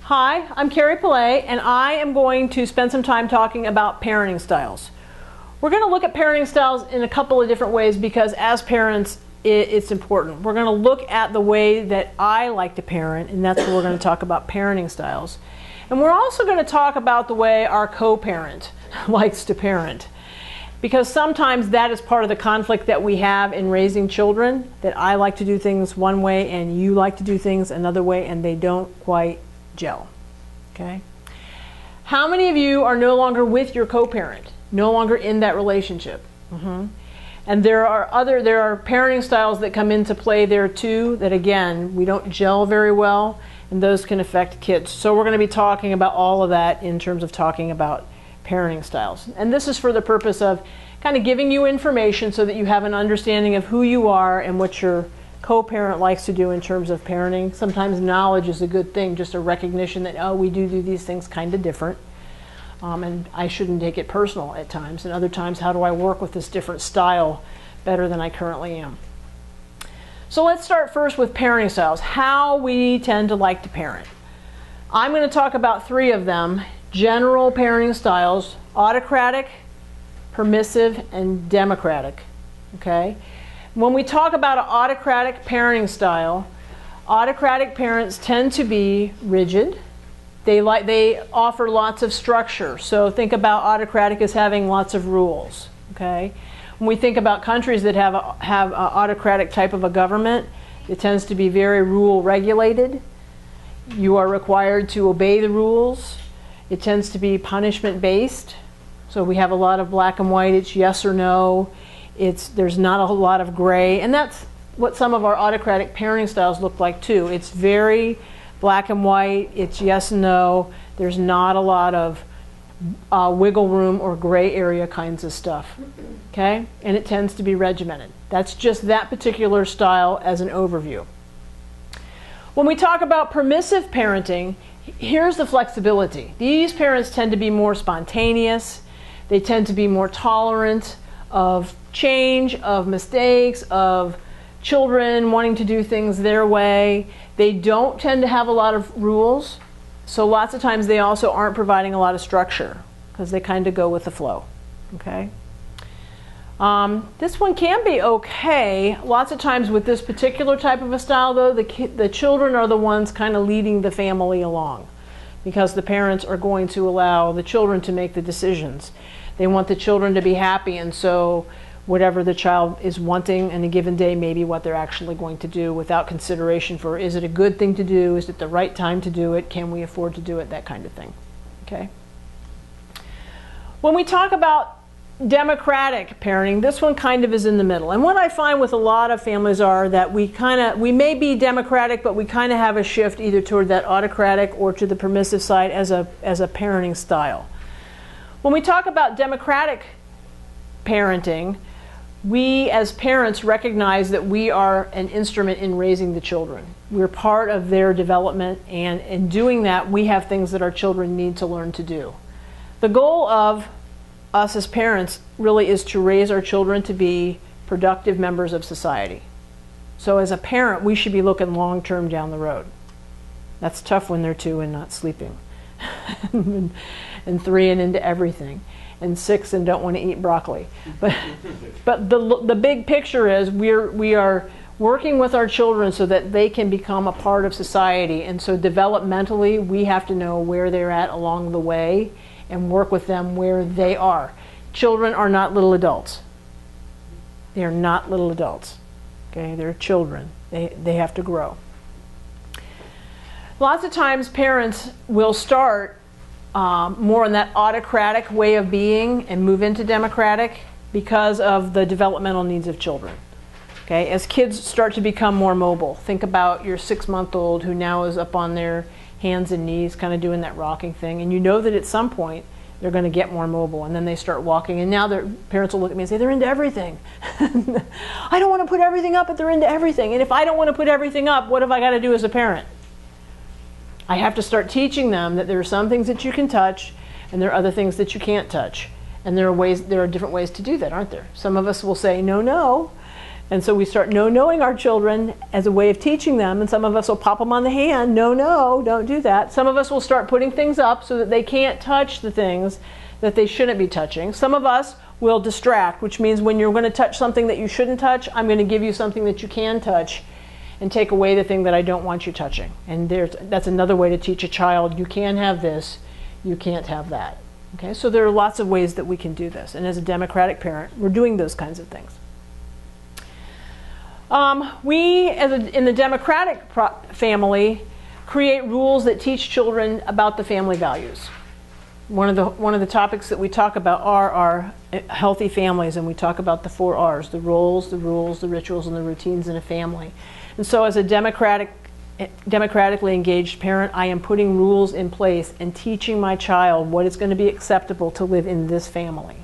Hi, I'm Carrie Pilet, and I am going to spend some time talking about parenting styles. We're going to look at parenting styles in a couple of different ways because as parents, it's important. We're going to look at the way that I like to parent, and that's where we're going to talk about parenting styles. And we're also going to talk about the way our co-parent likes to parent, because sometimes that is part of the conflict that we have in raising children, that I like to do things one way and you like to do things another way, and they don't quite gel. Okay? How many of you are no longer with your co-parent, no longer in that relationship? And there are parenting styles that come into play there too, that again, we don't gel very well, and those can affect kids. So we're going to be talking about all of that in terms of talking about parenting styles. And this is for the purpose of kind of giving you information so that you have an understanding of who you are and what your co-parent likes to do in terms of parenting. Sometimes knowledge is a good thing, just a recognition that, oh, we do these things kind of different. And I shouldn't take it personal at times. And other times, how do I work with this different style better than I currently am? So let's start first with parenting styles, how we tend to like to parent. I'm going to talk about three of them: general parenting styles, autocratic, permissive, and democratic. Okay? When we talk about an autocratic parenting style, autocratic parents tend to be rigid. They offer lots of structure. So think about autocratic as having lots of rules. Okay? When we think about countries that have an autocratic type of a government, it tends to be very rule regulated. You are required to obey the rules. It tends to be punishment based. So we have a lot of black and white. It's yes or no. There's not a whole lot of gray, and that's what some of our autocratic parenting styles look like too. It's very black and white. It's yes and no. There's not a lot of wiggle room or gray area kinds of stuff. Okay? And it tends to be regimented. That's just that particular style as an overview. When we talk about permissive parenting, here's the flexibility. These parents tend to be more spontaneous. They tend to be more tolerant of change, of mistakes, of children wanting to do things their way. They don't tend to have a lot of rules, so lots of times they also aren't providing a lot of structure because they kind of go with the flow. Okay. This one can be okay. Lots of times with this particular type of a style, though, the children are the ones kind of leading the family along because the parents are going to allow the children to make the decisions. They want the children to be happy, and so whatever the child is wanting in a given day may be what they're actually going to do without consideration for, is it a good thing to do? Is it the right time to do it? Can we afford to do it? That kind of thing. Okay. When we talk about democratic parenting, this one kind of is in the middle. And what I find with a lot of families are that we may be democratic, but we kind of have a shift either toward that autocratic or to the permissive side as a parenting style. When we talk about democratic parenting, we as parents recognize that we are an instrument in raising the children. We're part of their development, and in doing that, we have things that our children need to learn to do. The goal of us as parents really is to raise our children to be productive members of society. So as a parent, we should be looking long-term down the road. That's tough when they're 2 and not sleeping. And 3 and into everything, and 6 and don't want to eat broccoli. But the big picture is we are working with our children so that they can become a part of society. And so developmentally, we have to know where they're at along the way and work with them where they are. Children are not little adults. They are not little adults. Okay, they're children. They have to grow. Lots of times parents will start more on that autocratic way of being and move into democratic because of the developmental needs of children. Okay, as kids start to become more mobile, think about your 6-month-old who now is up on their hands and knees, kind of doing that rocking thing, and you know that at some point they're going to get more mobile, and then they start walking, and now their parents will look at me and say, they're into everything. I don't want to put everything up, but they're into everything. And if I don't want to put everything up, what have I got to do as a parent? I have to start teaching them that there are some things that you can touch and there are other things that you can't touch. And there are different ways to do that, aren't there? Some of us will say, no, And so we start no-knowing our children as a way of teaching them, and some of us will pop them on the hand, no, don't do that. Some of us will start putting things up so that they can't touch the things that they shouldn't be touching. Some of us will distract, which means when you're going to touch something that you shouldn't touch, I'm going to give you something that you can touch and take away the thing that I don't want you touching. And that's another way to teach a child, you can have this, you can't have that. Okay, so there are lots of ways that we can do this. And as a democratic parent, we're doing those kinds of things. We, in the democratic family, create rules that teach children about the family values. One of the topics that we talk about are our healthy families, and we talk about the 4 R's: the roles, the rules, the rituals, and the routines in a family. And so, as a democratically engaged parent, I am putting rules in place and teaching my child what is going to be acceptable to live in this family.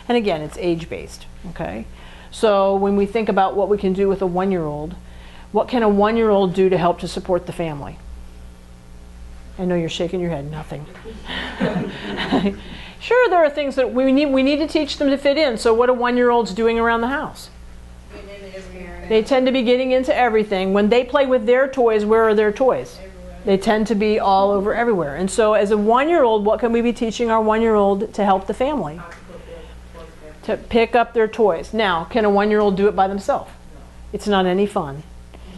And again, it's age-based. Okay. So when we think about what we can do with a 1-year-old, what can a 1-year-old do to help to support the family? I know you're shaking your head, nothing. Sure, there are things that we need to teach them to fit in. So what are 1-year-olds doing around the house? They tend to be getting into everything. When they play with their toys, where are their toys? Everywhere. They tend to be all over everywhere. And so as a 1-year-old, what can we be teaching our 1-year-old to help the family? To pick up their toys. Now, can a 1-year-old do it by themselves? No. It's not any fun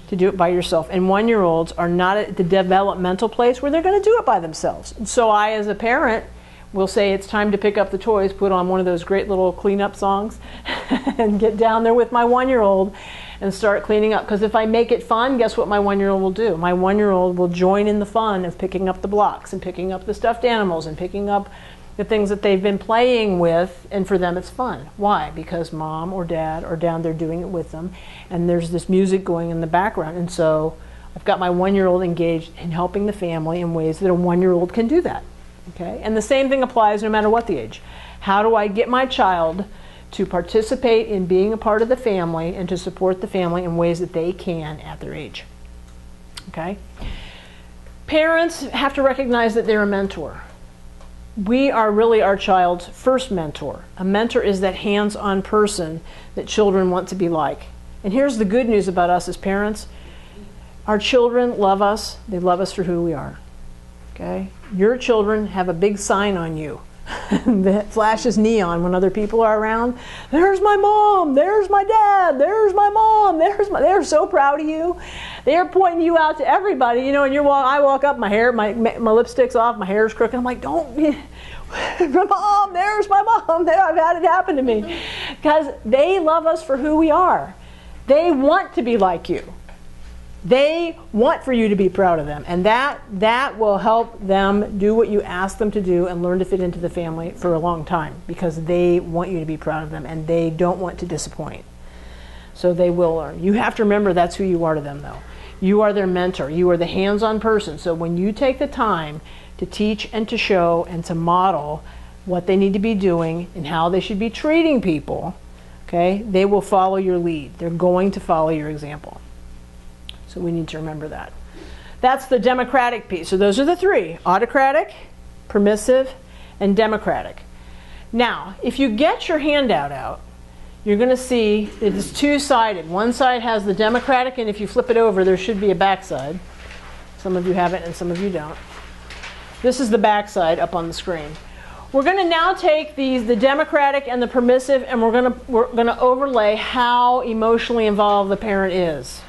to do it by yourself. And 1-year-olds are not at the developmental place where they're going to do it by themselves. And so I, as a parent, will say it's time to pick up the toys, put on one of those great little cleanup songs, and get down there with my 1-year-old and start cleaning up. Because if I make it fun, guess what my 1-year-old will do? My 1-year-old will join in the fun of picking up the blocks and picking up the stuffed animals and picking up the things that they've been playing with, and for them it's fun. Why? Because mom or dad are down there doing it with them, and there's this music going in the background. And so I've got my 1-year-old engaged in helping the family in ways that a 1-year-old can do that. Okay? And the same thing applies no matter what the age. How do I get my child to participate in being a part of the family and to support the family in ways that they can at their age? Okay? Parents have to recognize that they're a mentor. We are really our child's first mentor. A mentor is that hands-on person that children want to be like. And here's the good news about us as parents. Our children love us. They love us for who we are. Okay? Your children have a big sign on you that flashes neon when other people are around. There's my mom. There's my dad. There's my mom. They're so proud of you. They're pointing you out to everybody, you know. And I walk up, my lipstick's off, my hair's crooked. I'm like, don't, mom. There's my mom. I've had it happen to me, because they love us for who we are. They want to be like you. They want for you to be proud of them, and that will help them do what you ask them to do and learn to fit into the family for a long time, because they want you to be proud of them and they don't want to disappoint. So they will learn. You have to remember that's who you are to them, though. You are their mentor. You are the hands-on person. So when you take the time to teach and to show and to model what they need to be doing and how they should be treating people, okay, they will follow your lead. They're going to follow your example. So we need to remember that. That's the democratic piece. So those are the 3: autocratic, permissive, and democratic. Now, if you get your handout out, you're going to see that it's 2-sided. One side has the democratic, and if you flip it over, there should be a backside. Some of you have it and some of you don't. This is the backside up on the screen. We're going to now take the democratic and the permissive, and we're going to overlay how emotionally involved the parent is.